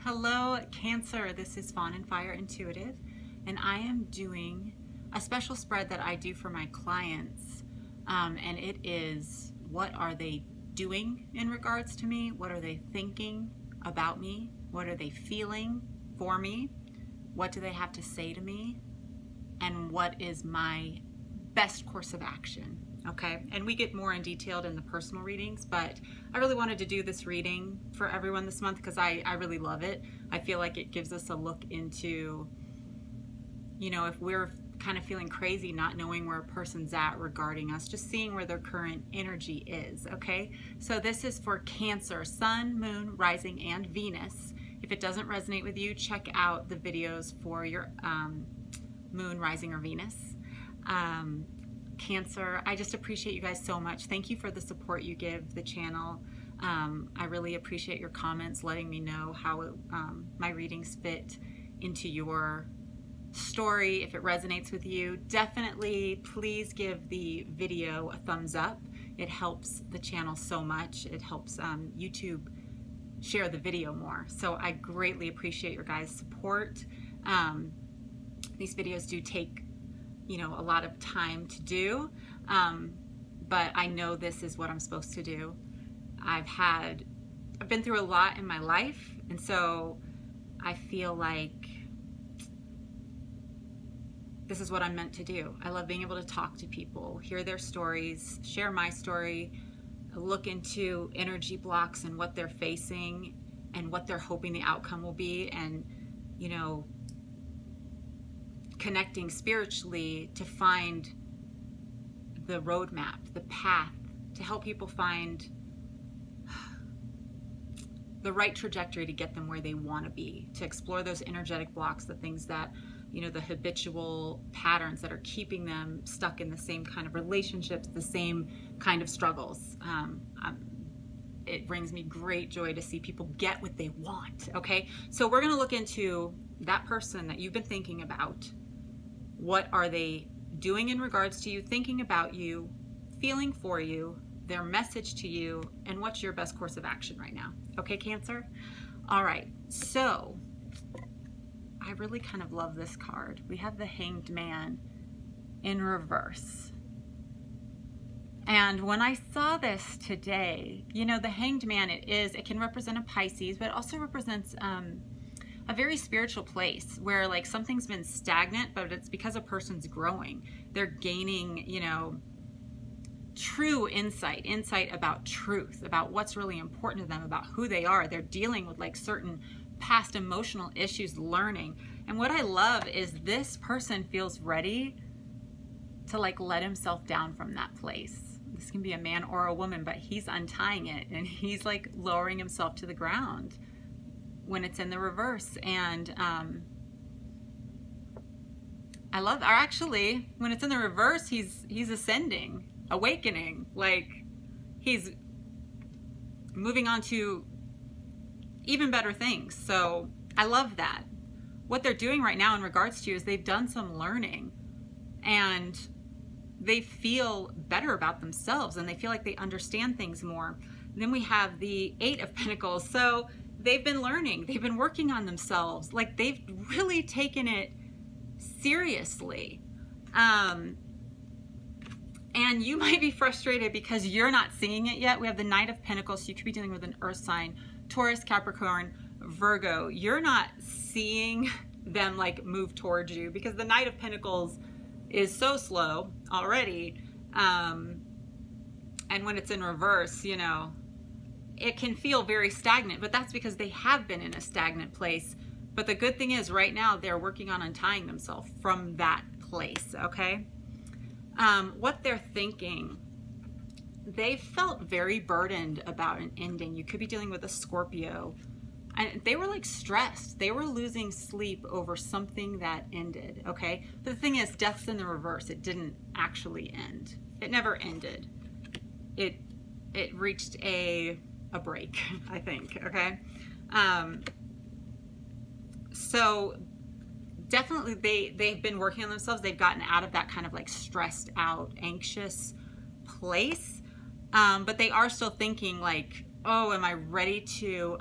Hello, Cancer. This is Fawn and Fire Intuitive, and I am doing a special spread that I do for my clients. And it is, what are they doing in regards to me? What are they thinking about me? What are they feeling for me? What do they have to say to me? And what is my best course of action? Okay, and we get more in detailed in the personal readings, but I really wanted to do this reading for everyone this month because I really love it. I feel like it gives us a look into, if we're kind of feeling crazy, not knowing where a person's at regarding us, just seeing where their current energy is, okay? So this is for Cancer, Sun, Moon, Rising, and Venus. If it doesn't resonate with you, check out the videos for your Moon, Rising, or Venus. Cancer, I just appreciate you guys so much. Thank you for the support you give the channel. I really appreciate your comments letting me know how my readings fit into your story. If it resonates with you, definitely please give the video a thumbs up. It helps the channel so much. It helps YouTube share the video more. So I greatly appreciate your guys' support. These videos do take a lot of time to do, but I know this is what I'm supposed to do. I've been through a lot in my life, and so I feel like this is what I'm meant to do. I love being able to talk to people, hear their stories, share my story, look into energy blocks and what they're facing and what they're hoping the outcome will be, and connecting spiritually to find the roadmap, the path, to help people find the right trajectory to get them where they want to be, to explore those energetic blocks, the things that, the habitual patterns that are keeping them stuck in the same kind of relationships, the same kind of struggles. It brings me great joy to see people get what they want, okay? So we're going to look into that person that you've been thinking about. What are they doing in regards to you, thinking about you, feeling for you, their message to you, and what's your best course of action right now? Okay, Cancer? All right, so I really kind of love this card. We have the Hanged Man in reverse. And when I saw this today, the Hanged Man, it can represent a Pisces, but it also represents a very spiritual place where like something's been stagnant, but it's because a person's growing. They're gaining, true insight about truth, about what's really important to them, about who they are. They're dealing with like certain past emotional issues, learning. And what I love is this person feels ready to like let himself down from that place. This can be a man or a woman, but he's untying it and he's like lowering himself to the ground when it's in the reverse. And I love, or actually when it's in the reverse, he's ascending, awakening, like he's moving on to even better things. So I love that. What they're doing right now in regards to you is they've done some learning and they feel better about themselves and they feel like they understand things more. And then we have the Eight of Pentacles. So they've been learning, they've been working on themselves, like they've really taken it seriously. And you might be frustrated because you're not seeing it yet. We have the Knight of Pentacles, so you could be dealing with an earth sign, Taurus, Capricorn, Virgo. You're not seeing them like move towards you because the Knight of Pentacles is so slow already. And when it's in reverse, it can feel very stagnant, but that's because they have been in a stagnant place. But the good thing is right now they're working on untying themselves from that place, okay? What they're thinking, they felt very burdened about an ending. You could be dealing with a Scorpio. And they were like stressed. They were losing sleep over something that ended, okay? But the thing is, death's in the reverse. It didn't actually end. It never ended. It reached a break, I think, okay? So definitely they've been working on themselves. They've gotten out of that kind of like stressed out, anxious place. But they are still thinking like, oh, am I ready to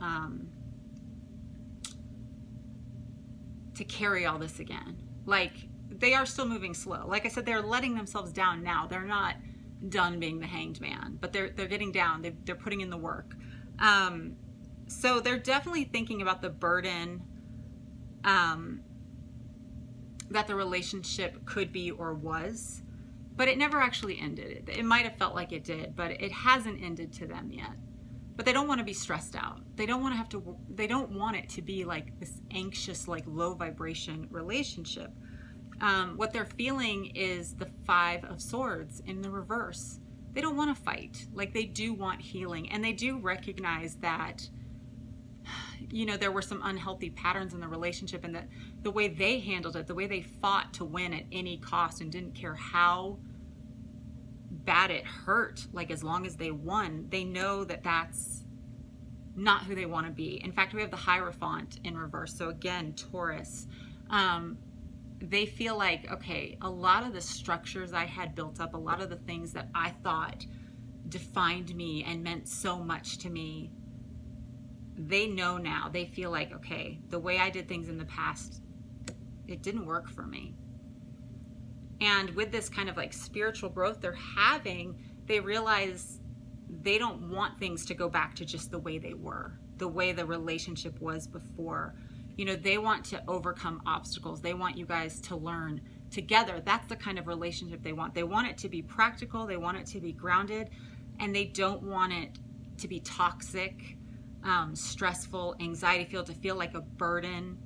to carry all this again. Like, they are still moving slow. Like I said, they're letting themselves down now. They're not done being the hanged man, but they're getting down. They're putting in the work. So they're definitely thinking about the burden that the relationship could be or was, but it never actually ended. It might have felt like it did, but it hasn't ended to them yet. But they don't want to be stressed out. They don't want to have to, they don't want it to be like this anxious, like low vibration relationship. What they're feeling is the 5 of Swords in the reverse. They don't want to fight. Like, they do want healing, and they do recognize that, you know, there were some unhealthy patterns in the relationship, and that the way they handled it, the way they fought to win at any cost and didn't care how bad it hurt, like as long as they won, they know that that's not who they want to be. In fact, we have the Hierophant in reverse. So again, Taurus. They feel like, okay, a lot of the structures I had built up, a lot of the things that I thought defined me and meant so much to me, they know now. They feel like, okay, the way I did things in the past, it didn't work for me. And with this kind of like spiritual growth they're having, they realize they don't want things to go back to just the way they were, the way the relationship was before. You know, they want to overcome obstacles. They want you guys to learn together. That's the kind of relationship they want. They want it to be practical. They want it to be grounded, and they don't want it to be toxic, stressful, anxiety filled, to feel like a burden.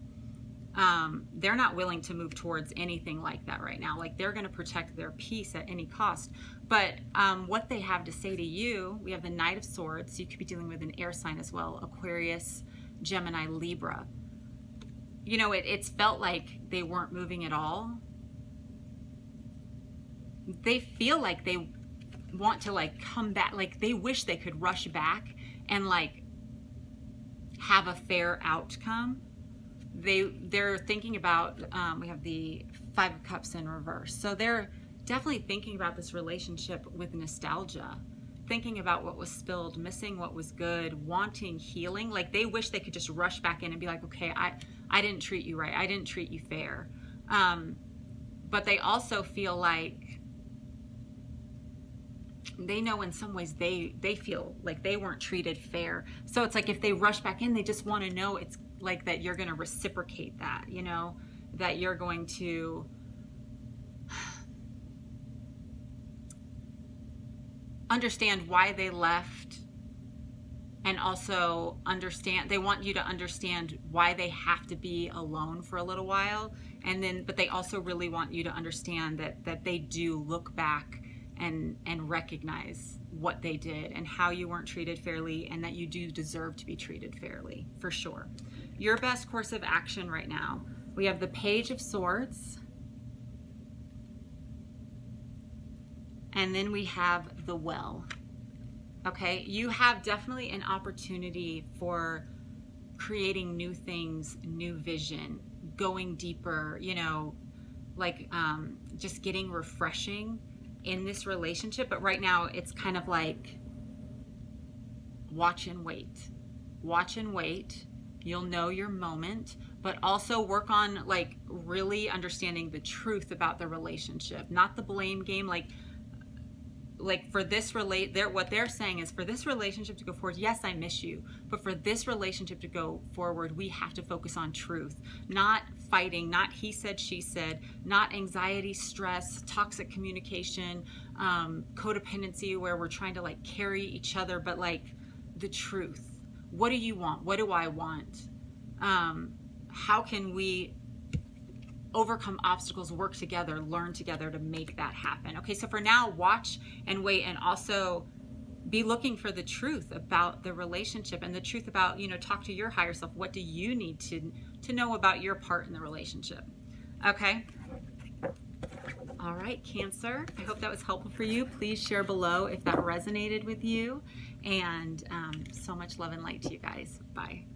They're not willing to move towards anything like that right now. Like, they're going to protect their peace at any cost. But what they have to say to you, we have the Knight of Swords. So you could be dealing with an air sign as well, Aquarius, Gemini, Libra. You know, it's felt like they weren't moving at all. They feel like they want to like come back, like they wish they could rush back and like have a fair outcome. They're thinking about, we have the 5 of Cups in reverse. So they're definitely thinking about this relationship with nostalgia, thinking about what was spilled, missing what was good, wanting healing. Like, they wish they could just rush back in and be like, okay, I didn't treat you right. I didn't treat you fair. But they also feel like they know in some ways they feel like they weren't treated fair. So it's like if they rush back in, they just want to know it's like that you're going to reciprocate that, you know, that you're going to understand why they left, and also understand, they want you to understand why they have to be alone for a little while. And then, but they also really want you to understand that they do look back and recognize what they did and how you weren't treated fairly, and that you do deserve to be treated fairly, for sure. Your best course of action right now, we have the Page of Swords, and then we have the Well. Okay, you have definitely an opportunity for creating new things, new vision, going deeper, you know, like just getting refreshing in this relationship. But right now it's kind of like watch and wait. Watch and wait. You'll know your moment, but also work on like really understanding the truth about the relationship, not the blame game. Like for this what they're saying is, for this relationship to go forward, yes, I miss you, but for this relationship to go forward, we have to focus on truth, not fighting, not he said, she said, not anxiety, stress, toxic communication, codependency where we're trying to like carry each other, but like the truth. What do you want? What do I want? How can we overcome obstacles, work together, learn together to make that happen? Okay, so for now, watch and wait, and also be looking for the truth about the relationship, and the truth about, you know, talk to your higher self. What do you need to know about your part in the relationship? Okay. All right, Cancer, I hope that was helpful for you. Please share below if that resonated with you, and so much love and light to you guys. Bye.